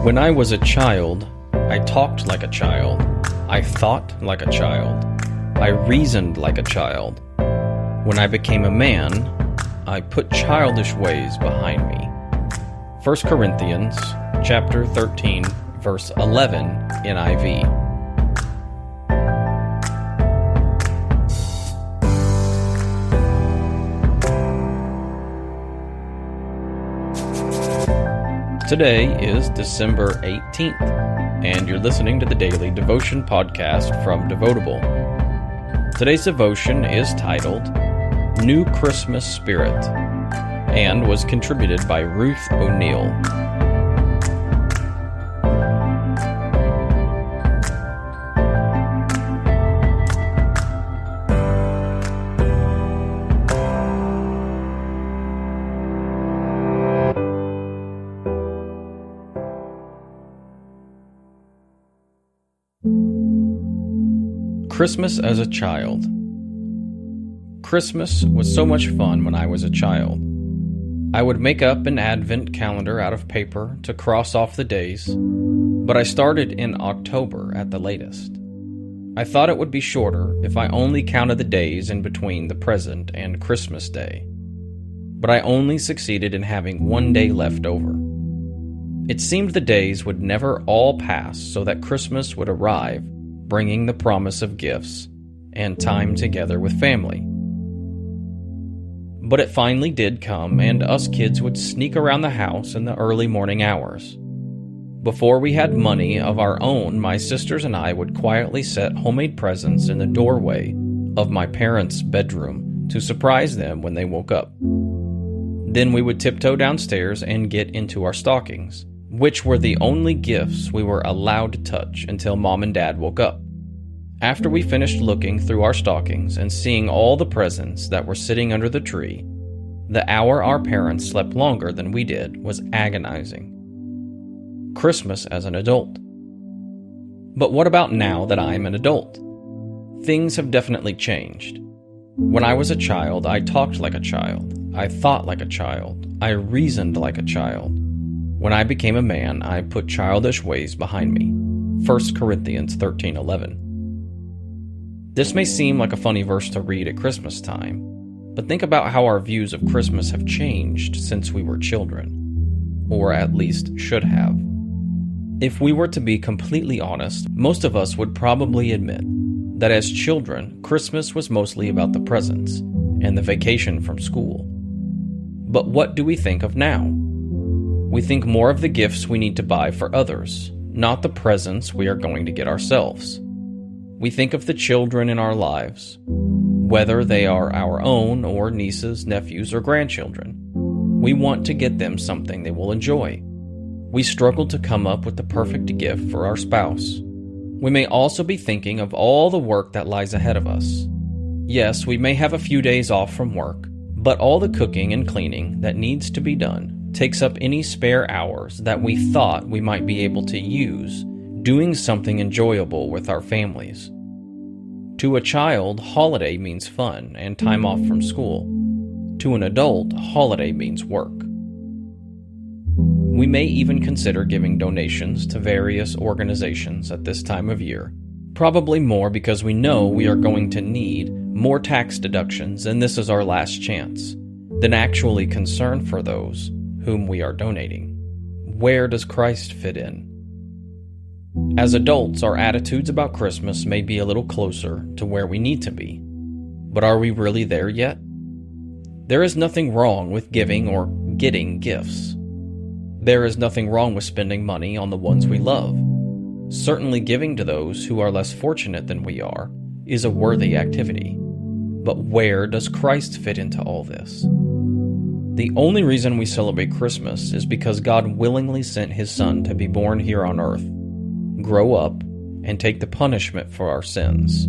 When I was a child, I talked like a child. I thought like a child. I reasoned like a child. When I became a man, I put childish ways behind me. 1 Corinthians chapter 13, verse 11, NIV. Today is December 18th, and you're listening to the Daily Devotion Podcast from Devotable. Today's devotion is titled, New Christmas Spirit, and was contributed by Ruth O'Neill. Christmas as a child. Christmas was so much fun when I was a child. I would make up an advent calendar out of paper to cross off the days, but I started in October at the latest. I thought it would be shorter if I only counted the days in between the present and Christmas Day, but I only succeeded in having one day left over. It seemed the days would never all pass so that Christmas would arrive, bringing the promise of gifts and time together with family. But it finally did come, and us kids would sneak around the house in the early morning hours. Before we had money of our own, my sisters and I would quietly set homemade presents in the doorway of my parents' bedroom to surprise them when they woke up. Then we would tiptoe downstairs and get into our stockings, which were the only gifts we were allowed to touch until Mom and Dad woke up. After we finished looking through our stockings and seeing all the presents that were sitting under the tree, the hour our parents slept longer than we did was agonizing. Christmas as an adult. But what about now that I'm an adult? Things have definitely changed. When I was a child, I talked like a child. I thought like a child. I reasoned like a child. When I became a man, I put childish ways behind me. 1 Corinthians 13:11. This may seem like a funny verse to read at Christmas time, but think about how our views of Christmas have changed since we were children, or at least should have. If we were to be completely honest, most of us would probably admit that as children, Christmas was mostly about the presents and the vacation from school. But what do we think of now? We think more of the gifts we need to buy for others, not the presents we are going to get ourselves. We think of the children in our lives, whether they are our own or nieces, nephews, or grandchildren. We want to get them something they will enjoy. We struggle to come up with the perfect gift for our spouse. We may also be thinking of all the work that lies ahead of us. Yes, we may have a few days off from work, but all the cooking and cleaning that needs to be done takes up any spare hours that we thought we might be able to use doing something enjoyable with our families. To a child, holiday means fun and time off from school. To an adult, holiday means work. We may even consider giving donations to various organizations at this time of year, probably more because we know we are going to need more tax deductions and this is our last chance, than actually concern for those whom we are donating. Where does Christ fit in? As adults, our attitudes about Christmas may be a little closer to where we need to be. But are we really there yet? There is nothing wrong with giving or getting gifts. There is nothing wrong with spending money on the ones we love. Certainly giving to those who are less fortunate than we are is a worthy activity. But where does Christ fit into all this? The only reason we celebrate Christmas is because God willingly sent His Son to be born here on earth, grow up, and take the punishment for our sins.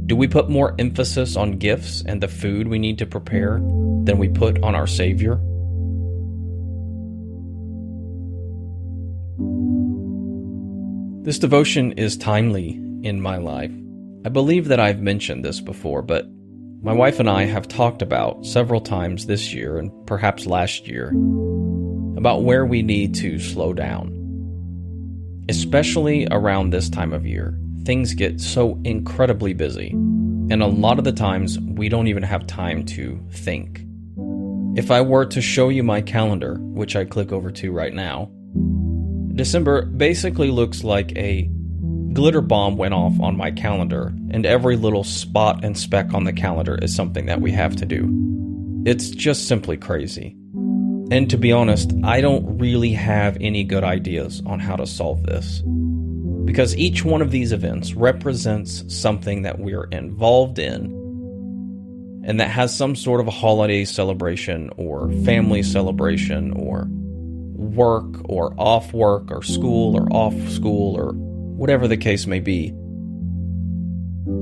Do we put more emphasis on gifts and the food we need to prepare than we put on our Savior? This devotion is timely in my life. I believe that I've mentioned this before, but my wife and I have talked about several times this year and perhaps last year about where we need to slow down. Especially around this time of year, things get so incredibly busy, and a lot of the times we don't even have time to think. If I were to show you my calendar, which I click over to right now, December basically looks like a glitter bomb went off on my calendar, and every little spot and speck on the calendar is something that we have to do. It's just simply crazy. And to be honest, I don't really have any good ideas on how to solve this. Because each one of these events represents something that we're involved in, and that has some sort of a holiday celebration or family celebration or work or off work or school or off school or whatever the case may be.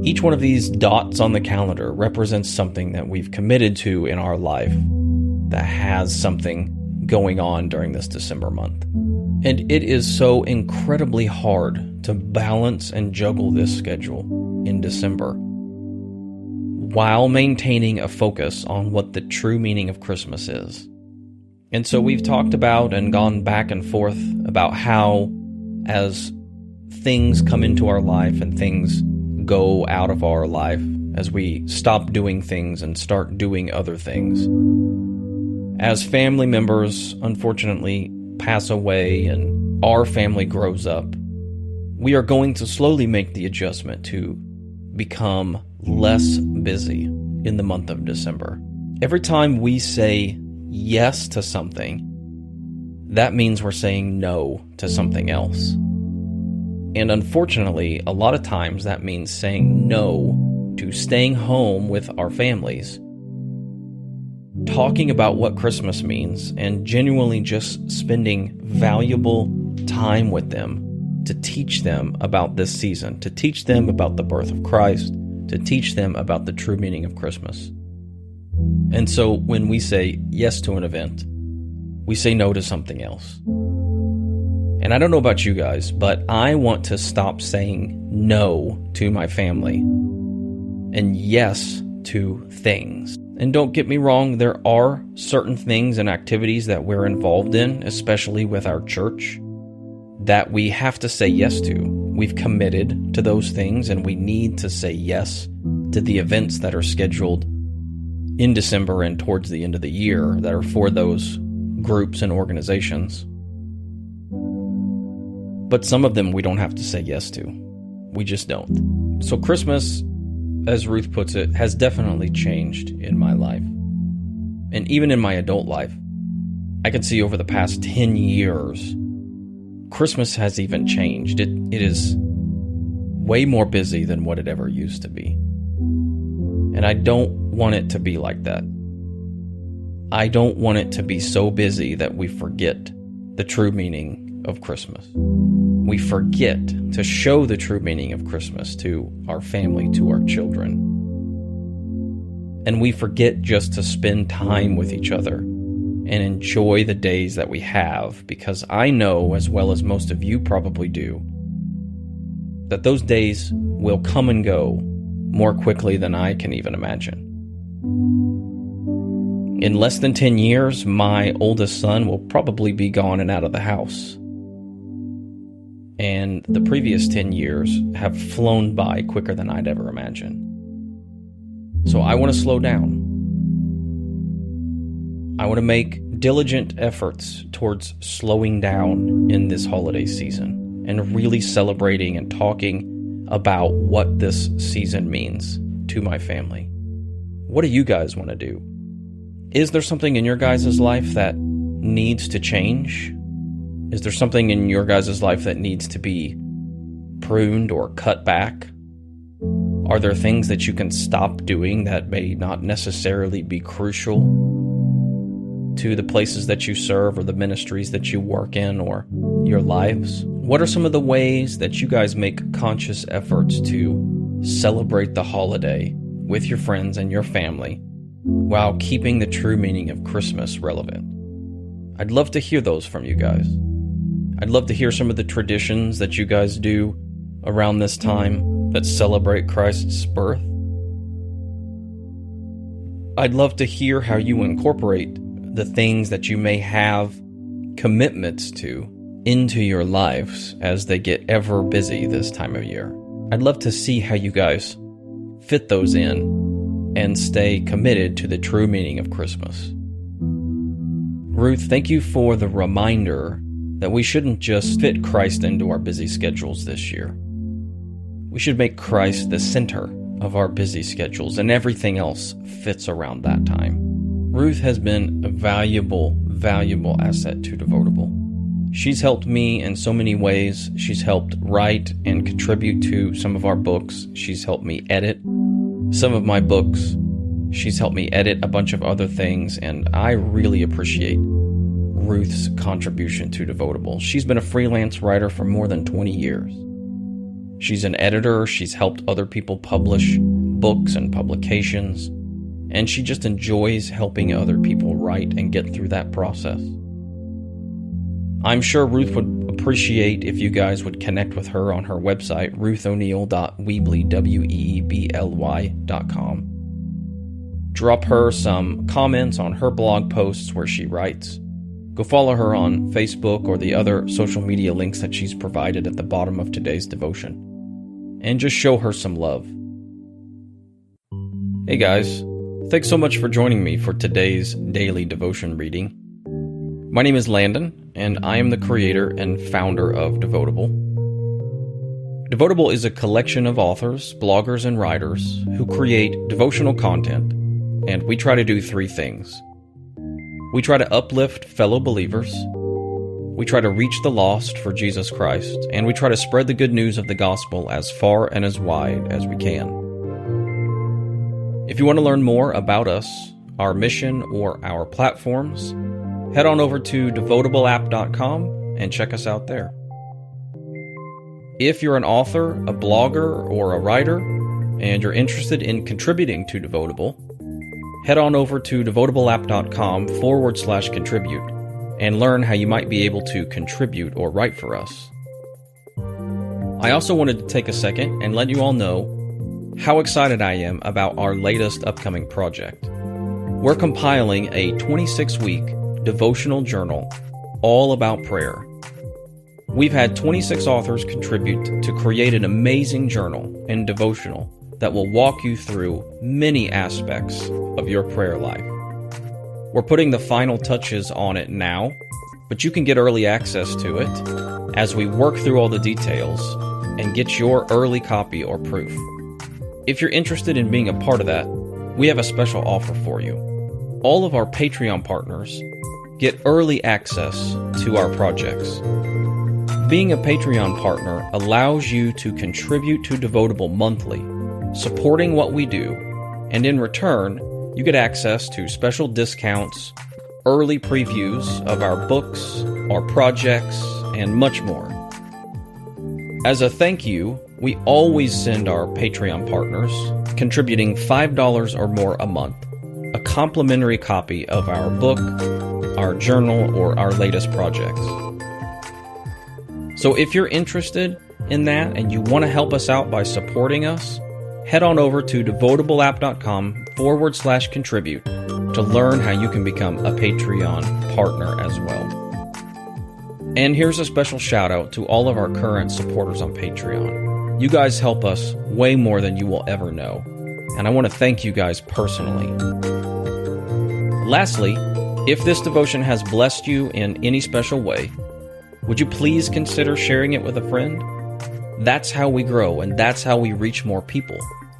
Each one of these dots on the calendar represents something that we've committed to in our life that has something going on during this December month. And it is so incredibly hard to balance and juggle this schedule in December while maintaining a focus on what the true meaning of Christmas is. And so we've talked about and gone back and forth about how, as things come into our life and things go out of our life, as we stop doing things and start doing other things, as family members unfortunately pass away and our family grows up, we are going to slowly make the adjustment to become less busy in the month of December. Every time we say yes to something, that means we're saying no to something else. And unfortunately, a lot of times that means saying no to staying home with our families, talking about what Christmas means, and genuinely just spending valuable time with them to teach them about this season, to teach them about the birth of Christ, to teach them about the true meaning of Christmas. And so when we say yes to an event, we say no to something else. And I don't know about you guys, but I want to stop saying no to my family and yes to things. And don't get me wrong, there are certain things and activities that we're involved in, especially with our church, that we have to say yes to. We've committed to those things, and we need to say yes to the events that are scheduled in December and towards the end of the year that are for those groups and organizations. But some of them we don't have to say yes to. We just don't. So Christmas, as Ruth puts it, has definitely changed in my life. And even in my adult life, I can see over the past 10 years, Christmas has even changed. It is way more busy than what it ever used to be. And I don't want it to be like that. I don't want it to be so busy that we forget the true meaning of Christmas. We forget to show the true meaning of Christmas to our family, to our children. And we forget just to spend time with each other and enjoy the days that we have, because I know, as well as most of you probably do, that those days will come and go more quickly than I can even imagine. In less than 10 years, my oldest son will probably be gone and out of the house. And the previous 10 years have flown by quicker than I'd ever imagined. So I want to slow down. I want to make diligent efforts towards slowing down in this holiday season and really celebrating and talking about what this season means to my family. What do you guys want to do? Is there something in your guys' life that needs to change? Is there something in your guys' life that needs to be pruned or cut back? Are there things that you can stop doing that may not necessarily be crucial to the places that you serve or the ministries that you work in or your lives? What are some of the ways that you guys make conscious efforts to celebrate the holiday with your friends and your family while keeping the true meaning of Christmas relevant? I'd love to hear those from you guys. I'd love to hear some of the traditions that you guys do around this time that celebrate Christ's birth. I'd love to hear how you incorporate the things that you may have commitments to into your lives as they get ever busy this time of year. I'd love to see how you guys fit those in and stay committed to the true meaning of Christmas. Ruth, thank you for the reminder that we shouldn't just fit Christ into our busy schedules this year. We should make Christ the center of our busy schedules, and everything else fits around that time. Ruth has been a valuable asset to Devotable. She's helped me in so many ways. She's helped write and contribute to some of our books. She's helped me edit some of my books. She's helped me edit a bunch of other things, and I really appreciate Ruth's contribution to Devotable. She's been a freelance writer for more than 20 years. She's an editor. She's helped other people publish books and publications, and she just enjoys helping other people write and get through that process. I'm sure Ruth would appreciate if you guys would connect with her on her website, ruthoneal.weebly.com. Drop her some comments on her blog posts where she writes. Go follow her on Facebook or the other social media links that she's provided at the bottom of today's devotion. And just show her some love. Hey guys, thanks so much for joining me for today's daily devotion reading. My name is Landon, and I am the creator and founder of Devotable. Devotable is a collection of authors, bloggers, and writers who create devotional content, and we try to do three things. We try to uplift fellow believers, we try to reach the lost for Jesus Christ, and we try to spread the good news of the gospel as far and as wide as we can. If you want to learn more about us, our mission, or our platforms, head on over to devotableapp.com and check us out there. If you're an author, a blogger, or a writer, and you're interested in contributing to Devotable, head on over to devotableapp.com/contribute and learn how you might be able to contribute or write for us. I also wanted to take a second and let you all know how excited I am about our latest upcoming project. We're compiling a 26-week devotional journal all about prayer. We've had 26 authors contribute to create an amazing journal and devotional that will walk you through many aspects of your prayer life. We're putting the final touches on it now, but you can get early access to it as we work through all the details and get your early copy or proof. If you're interested in being a part of that, we have a special offer for you. All of our Patreon partners get early access to our projects. Being a Patreon partner allows you to contribute to Devotable monthly, supporting what we do, and in return, you get access to special discounts, early previews of our books, our projects, and much more. As a thank you, we always send our Patreon partners, contributing $5 or more a month, a complimentary copy of our book, our journal, or our latest projects. So if you're interested in that and you want to help us out by supporting us, head on over to devotableapp.com/contribute to learn how you can become a Patreon partner as well. And here's a special shout out to all of our current supporters on Patreon. You guys help us way more than you will ever know, and I want to thank you guys personally. Lastly, if this devotion has blessed you in any special way, would you please consider sharing it with a friend? That's how we grow, and that's how we reach more people.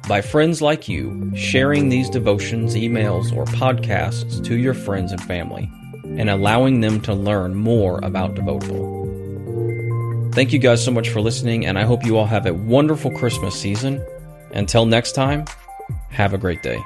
By friends like you sharing these devotions, emails, or podcasts to your friends and family, and allowing them to learn more about Devotable. Thank you guys so much for listening, and I hope you all have a wonderful Christmas season. Until next time, have a great day.